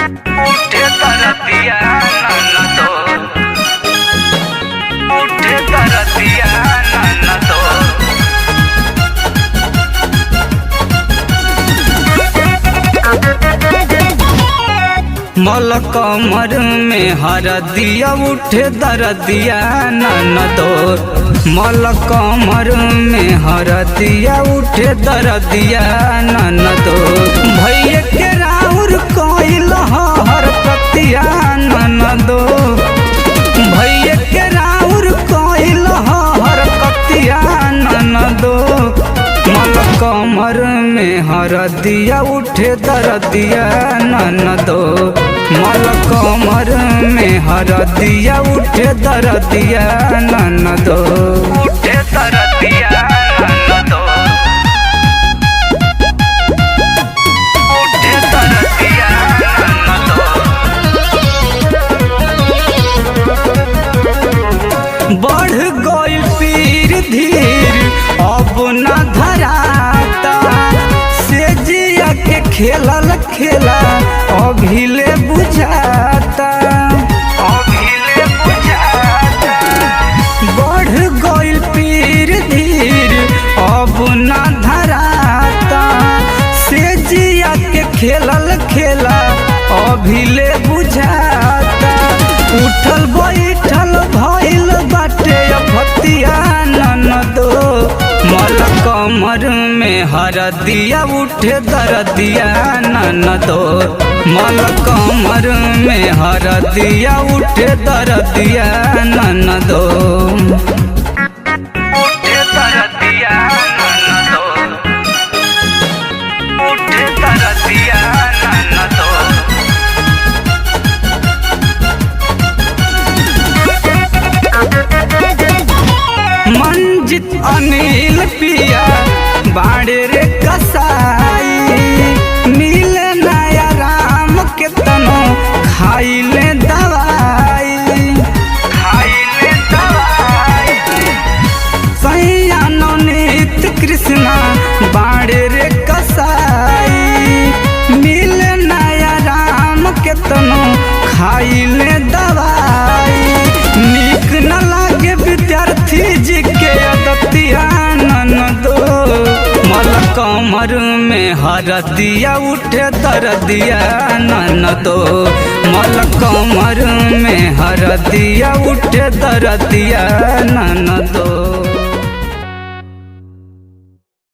उठे तरतिया ननदो, उठे तरतिया ननदो। मल कमर में हरदिया उठे दरदिया ननदो, मल कमर में हरदिया उठे दरदिया ननदो। भैया के राउर कोइल हर पतिया ननदो, भैया के राउर कोइल हर पतिया ननदो। मल कमर में हरदिया उठे दरदिया ननदो, मल कमर में हरदिया उठे दरदिया ननदो, उठे दरदिया ननदो, उठे दरदिया ननदो। बढ़ गइल पीर धीर अब न धराता, से जिया के खेलल खेला अभिले बुझाता, अभिले बुझाता। बढ़ गइल पीर धीर अब न धराता, से जिया के खेलल खेला अभिले बुझाता। उठल बैठल भइल बाटे भतिया ननदो, मल कमर में हरदिया उठे दरदिया ननदो, मल कमर में हरदिया उठे दरदिया ननदो, उठे दरदिया ननदो, उठे दरदिया ननदो। मंजित अनिल पिया बाड़े रे कसाई, मिले नया राम के तनो खाइले दवाई, खाइले दवाई। सैया नवनीत कृष्णा बाड़े रे कसाई, मिले नया राम के तनो खाइले दवाई। नीक न लागे विद्यार्थी जी के अदतिया ननदो, मल कमर में हरदिया उठे दरदिया ननदो, मल कमर में हरदिया उठे दरदिया ननदो।